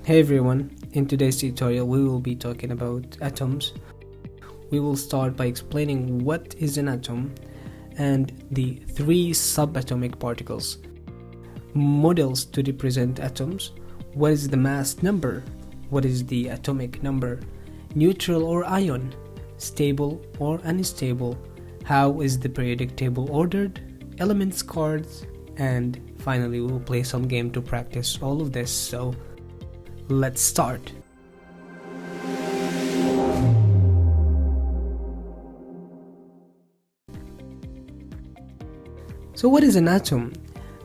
Hey everyone, in today's tutorial we will be talking about atoms. We will start by explaining what is an atom and the three subatomic particles, models to represent atoms, what is the mass number, what is the atomic number, neutral or ion, stable or unstable, how is the periodic table ordered, elements cards, and finally we will play some game to practice all of this. So let's start. So what is an atom?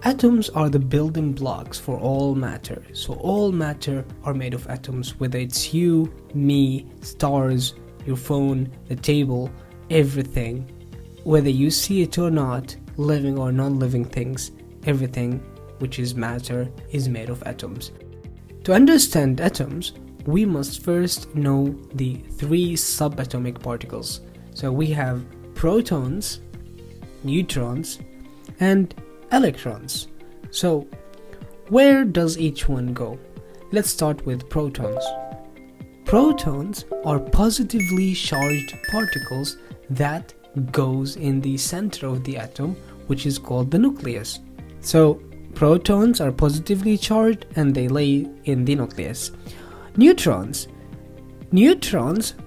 Atoms are the building blocks for all matter. So all matter are made of atoms, whether it's you, me, stars, your phone, the table, everything. Whether you see it or not, living or non-living things, everything which is matter is made of atoms. To understand atoms, we must first know the three subatomic particles. So we have protons, neutrons, and electrons. So where does each one go? Let's start with protons. Protons are positively charged particles that goes in the center of the atom, which is called the nucleus. So protons are positively charged and they lay in the nucleus. Neutrons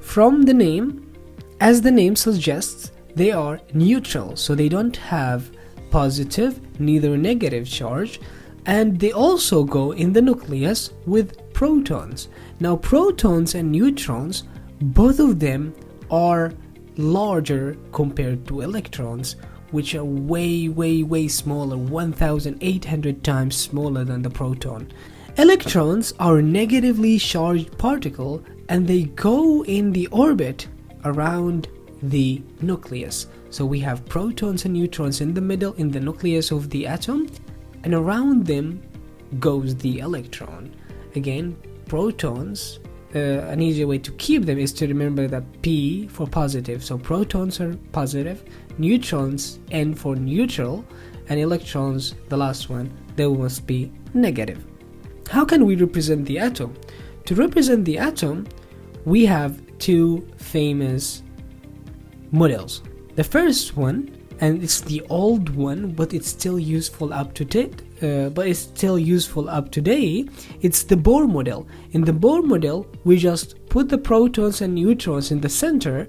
from the name, as the name suggests, they are neutral, so they don't have positive neither negative charge, and they also go in the nucleus with protons. Now protons and neutrons, both of them are larger compared to electrons, which are way smaller, 1,800 times smaller than the proton. Electrons are negatively charged particle and they go in the orbit around the nucleus. So we have protons and neutrons in the middle, in the nucleus of the atom, and around them goes the electron. Again, protons, an easy way to keep them is to remember that P for positive. So protons are positive, neutrons N for neutral, and electrons, the last one, they must be negative. How can we represent the atom? To represent the atom, we have two famous models. The first one, and it's the old one, but it's still useful up to date. It's the Bohr model. In the Bohr model, we just put the protons and neutrons in the center,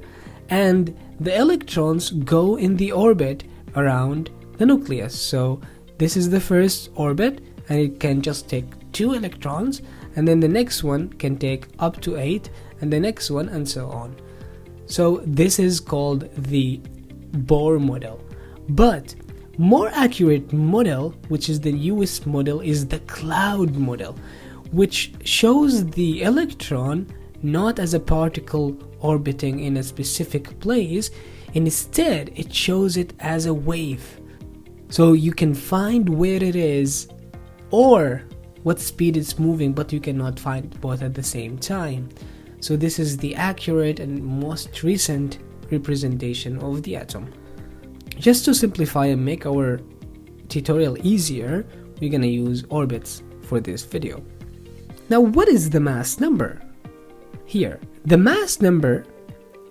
and the electrons go in the orbit around the nucleus. So this is the first orbit, and it can just take 2 electrons, and then the next one can take up to 8, and the next one, and so on. So this is called the Bohr model. But more accurate model, which is the newest model, is the cloud model, which shows the electron not as a particle orbiting in a specific place. Instead, it shows it as a wave. So you can find where it is or what speed it's moving, but you cannot find both at the same time. So this is the accurate and most recent representation of the atom. Just to simplify and make our tutorial easier, we're gonna use orbits for this video. Now, what is the mass number? Here, the mass number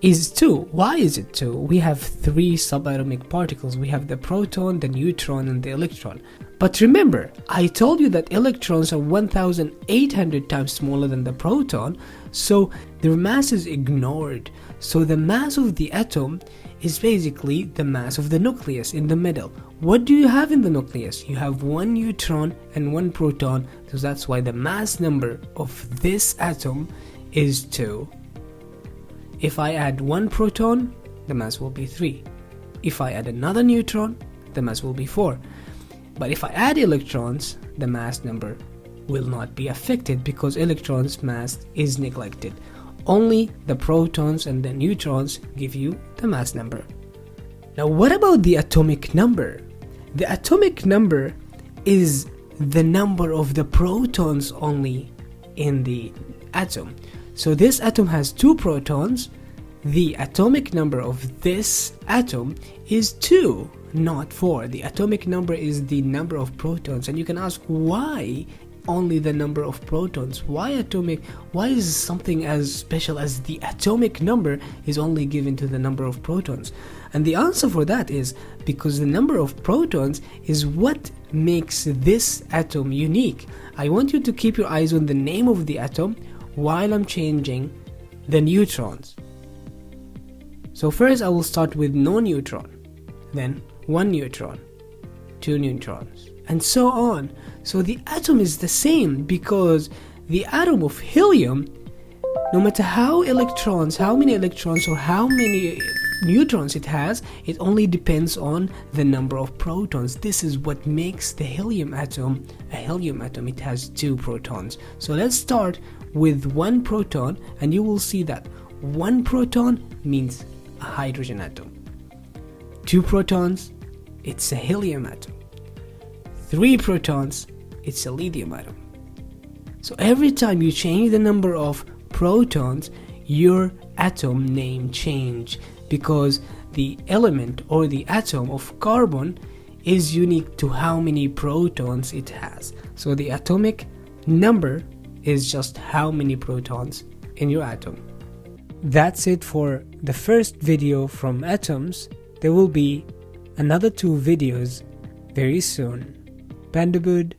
is 2. Why is it 2? We have 3 subatomic particles. We have the proton, the neutron, and the electron. But remember, I told you that electrons are 1,800 times smaller than the proton, so their mass is ignored. So the mass of the atom is basically the mass of the nucleus in the middle. What do you have in the nucleus? You have 1 neutron and 1 proton, so that's why the mass number of this atom is 2. If I add 1 proton, the mass will be 3. If I add another neutron, the mass will be 4. But if I add electrons, the mass number will not be affected because electrons' mass is neglected. Only the protons and the neutrons give you the mass number. Now, what about the atomic number? The atomic number is the number of the protons only in the atom. So this atom has 2 protons. The atomic number of this atom is 2, not 4. The atomic number is the number of protons, and you can ask why only the number of protons. Why atomic? Why is something as special as the atomic number is only given to the number of protons? And the answer for that is because the number of protons is what makes this atom unique. I want you to keep your eyes on the name of the atom while I'm changing the neutrons. So first I will start with no neutron, then 1 neutron, 2 neutrons, and so on. So the atom is the same because the atom of helium, no matter how many electrons or how many neutrons it has, it only depends on the number of protons. This is what makes the helium atom a helium atom. It has 2 protons. So let's start with 1 proton, and you will see that 1 proton means a hydrogen atom. 2 protons, it's a helium atom. 3 protons, it's a lithium atom. So every time you change the number of protons, your atom name change, because the element or the atom of carbon is unique to how many protons it has. So the atomic number is just how many protons in your atom. That's it for the first video from atoms. There will be another 2 videos very soon. Pandabood